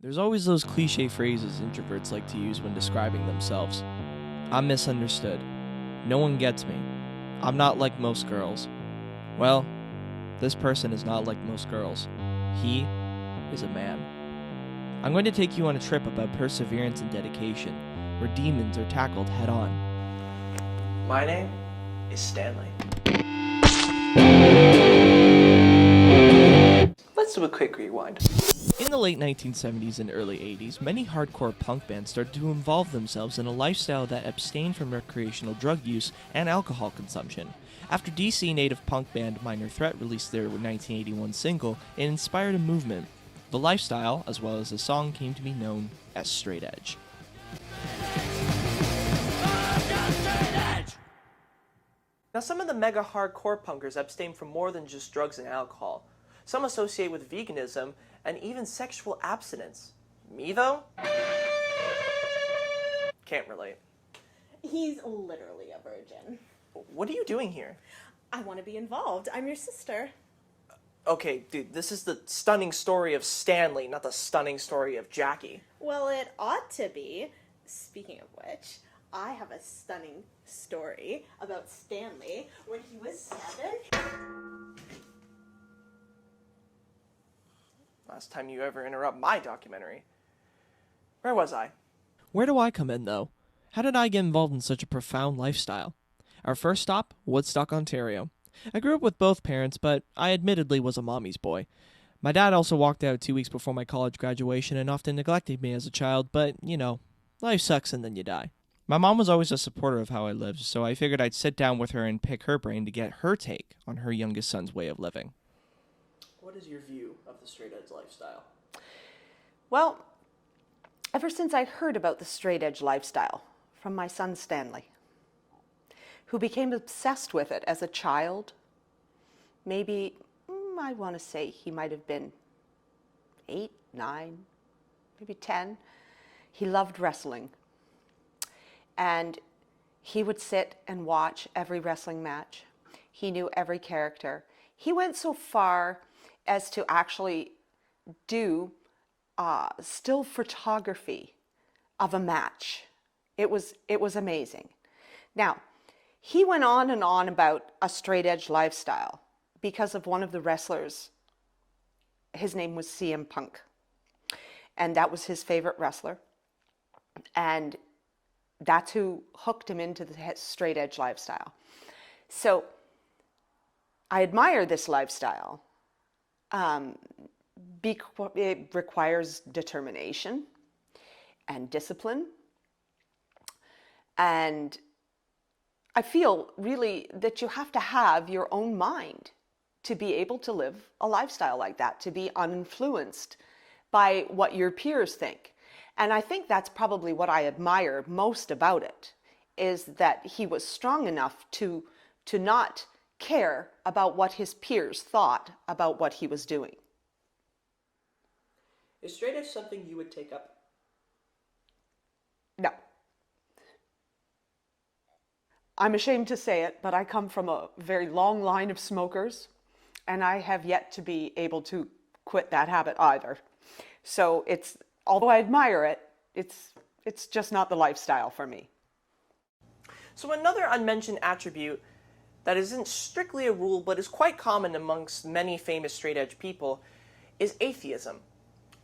There's always those cliche phrases introverts like to use when describing themselves. I'm misunderstood. No one gets me. I'm not like most girls. Well, this person is not like most girls. He is a man. I'm going to take you on a trip about perseverance and dedication, where demons are tackled head on. My name is Stanley. Let's do a quick rewind. In the late 1970s and early 80s, many hardcore punk bands started to involve themselves in a lifestyle that abstained from recreational drug use and alcohol consumption. After DC native punk band Minor Threat released their 1981 single, it inspired a movement. The lifestyle, as well as the song, came to be known as Straightedge. Now, some of the mega hardcore punkers abstain from more than just drugs and alcohol. Some associate with veganism and even sexual abstinence. Me, though? Can't relate. He's literally a virgin. What are you doing here? I want to be involved. I'm your sister. Okay, dude, this is the stunning story of Stanley, not the stunning story of Jackie. Well, it ought to be. Speaking of which, I have a stunning story about Stanley when he was 7. Last time you ever interrupt my documentary. Where was I? Where do I come in, though? How did I get involved in such a profound lifestyle? Our first stop, Woodstock, Ontario. I grew up with both parents, but I admittedly was a mommy's boy. My dad also walked out 2 weeks before my college graduation and often neglected me as a child, but, life sucks and then you die. My mom was always a supporter of how I lived, so I figured I'd sit down with her and pick her brain to get her take on her youngest son's way of living. What is your view of the straight edge lifestyle? Well, ever since I heard about the straight edge lifestyle from my son Stanley, who became obsessed with it as a child, maybe, I want to say he might have been 8, 9, maybe 10. He loved wrestling. And he would sit and watch every wrestling match. He knew every character. He went so far as to actually do still photography of a match. It was amazing. Now, he went on and on about a straight edge lifestyle because of one of the wrestlers. His name was CM Punk, and that was his favorite wrestler. And that's who hooked him into the straight edge lifestyle. So I admire this lifestyle. It requires determination and discipline. And I feel really that you have to have your own mind to be able to live a lifestyle like that, to be uninfluenced by what your peers think. And I think that's probably what I admire most about it, is that he was strong enough to not care about what his peers thought about what he was doing. Is straight edge something you would take up? No. I'm ashamed to say it, but I come from a very long line of smokers, and I have yet to be able to quit that habit either. So although I admire it, it's just not the lifestyle for me. So another unmentioned attribute that isn't strictly a rule but is quite common amongst many famous straight edge people is atheism.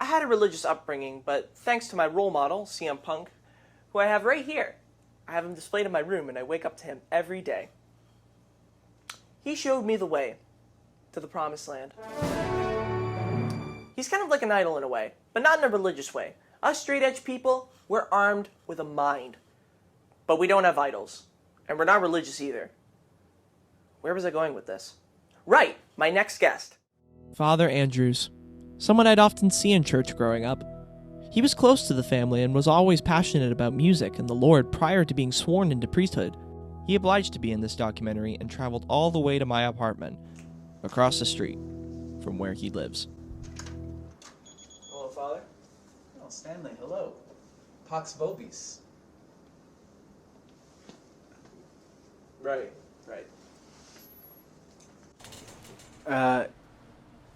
I had a religious upbringing, but thanks to my role model, CM Punk, who I have right here, I have him displayed in my room and I wake up to him every day. He showed me the way to the promised land. He's kind of like an idol in a way, but not in a religious way. Us straight edge people, we're armed with a mind. But we don't have idols. And we're not religious either. Where was I going with this? Right, my next guest. Father Andrews. Someone I'd often see in church growing up. He was close to the family and was always passionate about music and the Lord prior to being sworn into priesthood. He obliged to be in this documentary and traveled all the way to my apartment, across the street from where he lives. Hello, Father. Oh, Stanley, hello. Pax Vobis. Right.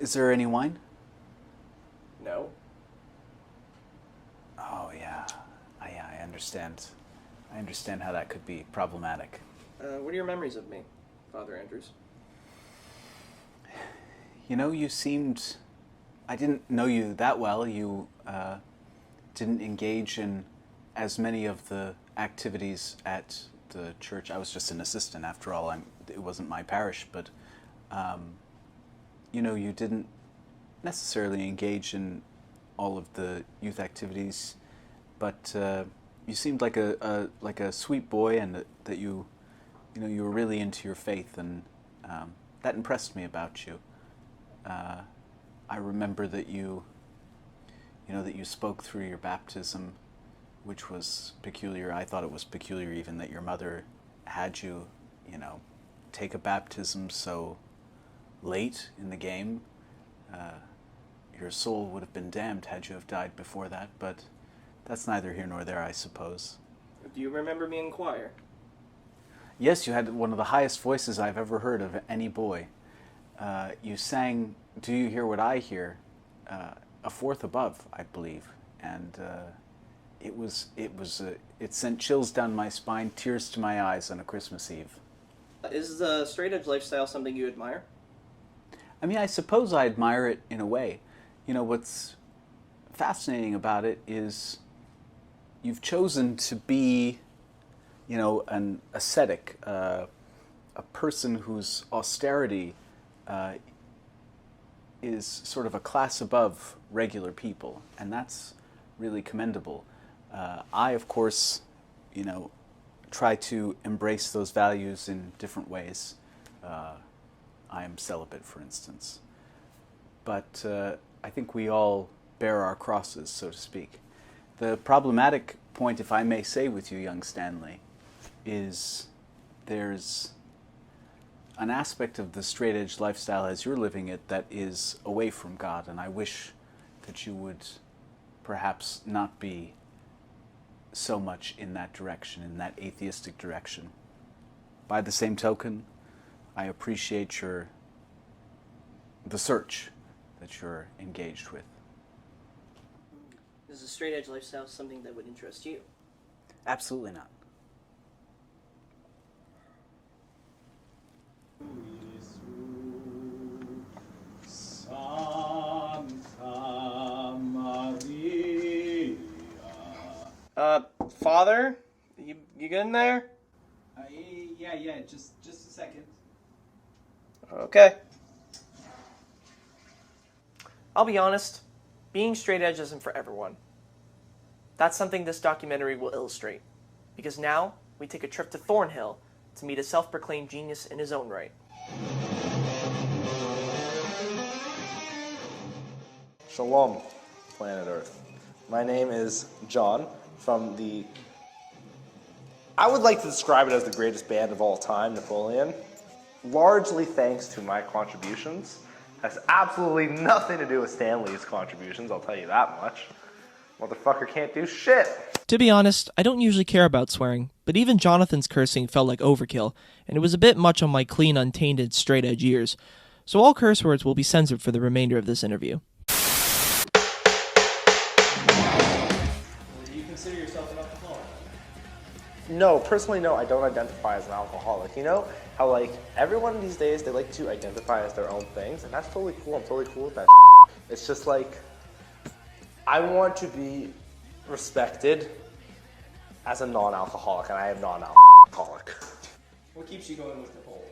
Is there any wine? No. understand. I understand how that could be problematic. What are your memories of me, Father Andrews? You know, you seemed... I didn't know you that well. You didn't engage in as many of the activities at the church. I was just an assistant, after all. It wasn't my parish, but you know, you didn't necessarily engage in all of the youth activities, but you seemed like a sweet boy, and that you were really into your faith, and that impressed me about you. I remember that you spoke through your baptism, which was peculiar. I thought it was peculiar even that your mother had you, take a baptism so late in the game. Your soul would have been damned had you have died before that, but that's neither here nor there, I suppose. Do you remember me in choir? Yes, you had one of the highest voices I've ever heard of any boy. You sang "Do You Hear What I Hear," a fourth above, I believe, and it sent chills down my spine, tears to my eyes on a Christmas Eve. Is the straight edge lifestyle something you admire? I mean, I suppose I admire it in a way. What's fascinating about it is you've chosen to be, an ascetic, a person whose austerity is sort of a class above regular people, and that's really commendable. I, of course, try to embrace those values in different ways. I am celibate, for instance. But I think we all bear our crosses, so to speak. The problematic point, if I may say with you, young Stanley, is there's an aspect of the straight edge lifestyle as you're living it that is away from God, and I wish that you would perhaps not be so much in that direction, in that atheistic direction. By the same token, I appreciate the search that you're engaged with. Is the straight edge lifestyle something that would interest you? Absolutely not. Father? You good in there? Yeah, just a second. Okay. I'll be honest, being straight edge isn't for everyone. That's something this documentary will illustrate, because now we take a trip to Thornhill to meet a self-proclaimed genius in his own right. Shalom, planet Earth. My name is John from I would like to describe it as the greatest band of all time, Napoleon. Largely thanks to my contributions. Has absolutely nothing to do with Stanley's contributions, I'll tell you that much. Motherfucker can't do shit. To be honest, I don't usually care about swearing, but even Jonathan's cursing felt like overkill, and it was a bit much on my clean, untainted, straight edge ears. So all curse words will be censored for the remainder of this interview. Do you consider yourself an alcoholic? No, personally, no, I don't identify as an alcoholic. You know how, everyone these days, they like to identify as their own things, and that's totally cool. I'm totally cool with that. It's just I want to be respected as a non-alcoholic, and I am non-alcoholic. What keeps you going with Napoleon?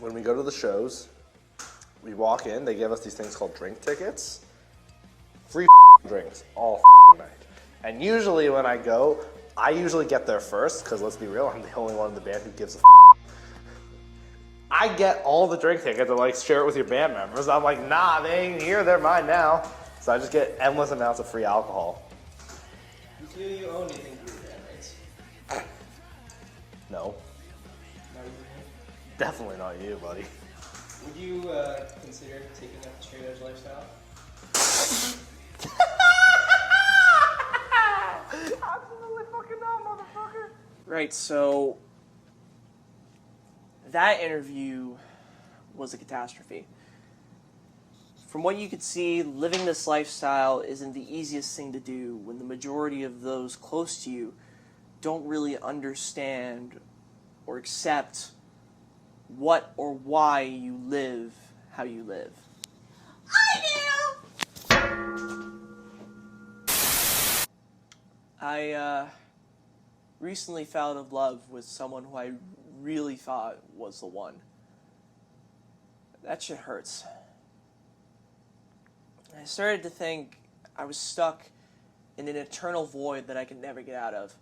When we go to the shows, we walk in, they give us these things called drink tickets. Free drinks all night. And usually when I go, I usually get there first, because let's be real, I'm the only one in the band who gives a I get all the drink tickets to share it with your band members. I'm like, nah, they ain't here, they're mine now. So I just get endless amounts of free alcohol. Do you own anything for your bandmates? No. Not even Definitely not you, buddy. Would you consider taking up the straight edge lifestyle? Absolutely fucking not, motherfucker. Right, so that interview was a catastrophe. From what you could see, living this lifestyle isn't the easiest thing to do when the majority of those close to you don't really understand or accept what or why you live how you live. I do! I recently fell out of love with someone who I really thought was the one. That shit hurts. I started to think I was stuck in an eternal void that I could never get out of.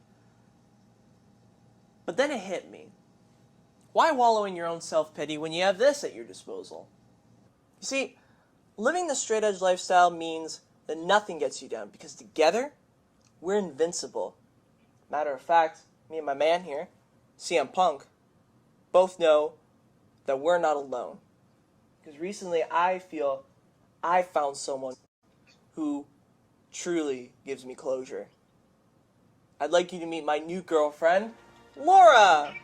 But then it hit me. Why wallow in your own self-pity when you have this at your disposal? You see, living the straight edge lifestyle means that nothing gets you down, because together, we're invincible. Matter of fact, me and my man here, CM Punk, both know that we're not alone. Because recently I feel I found someone who truly gives me closure. I'd like you to meet my new girlfriend, Laura!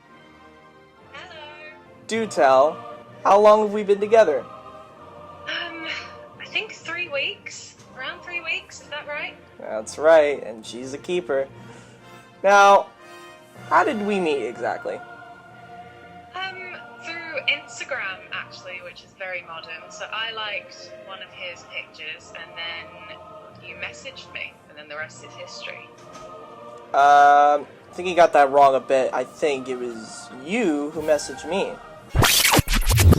Hello. Do tell, how long have we been together? I think 3 weeks. Around 3 weeks, is that right? That's right, and she's a keeper. Now, how did we meet exactly? Through Instagram, actually, which is very modern. So I liked one of his pictures, and then you messaged me, and then the rest is history. I think you got that wrong a bit. I think it was you who messaged me.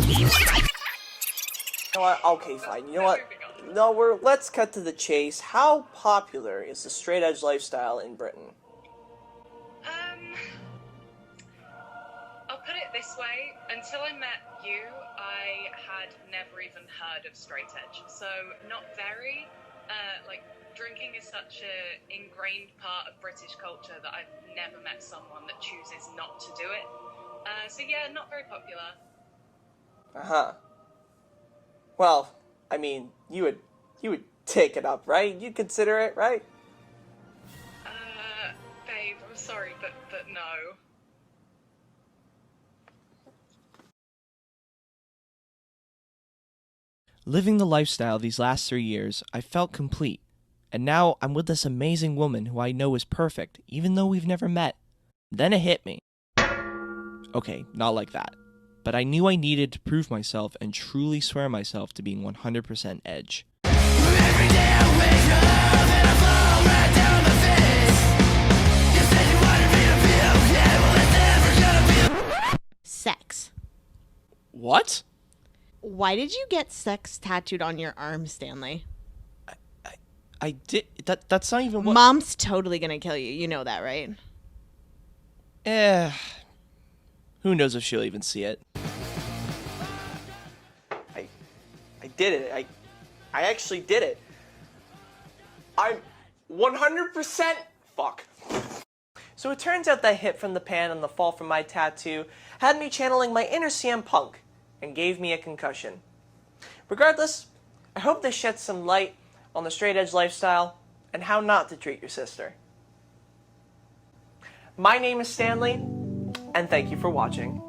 You know what? Okay, fine. You know what? No, let's cut to the chase. How popular is the straight edge lifestyle in Britain? I'll put it this way. Until I met you, I had never even heard of straight edge. So not very. Drinking is such a ingrained part of British culture that I've never met someone that chooses not to do it. So yeah, not very popular. Uh-huh. Well, I mean, you would take it up, right? You'd consider it, right? Babe, I'm sorry, but no. Living the lifestyle these last 3 years, I felt complete. And now I'm with this amazing woman who I know is perfect, even though we've never met. Then it hit me. Okay, not like that. But I knew I needed to prove myself and truly swear myself to being 100% edge. Every day I wake up and I fall right down my face. You said you wanted me to be okay, well it's never gonna be. Sex. What? Why did you get sex tattooed on your arm, Stanley? I did. That's not even what. Mom's totally gonna kill you. You know that, right? Who knows if she'll even see it? I did it. I actually did it. I'm 100% fuck. So it turns out that hit from the pan and the fall from my tattoo had me channeling my inner CM Punk and gave me a concussion. Regardless, I hope this sheds some light on the straight edge lifestyle and how not to treat your sister. My name is Stanley, and thank you for watching.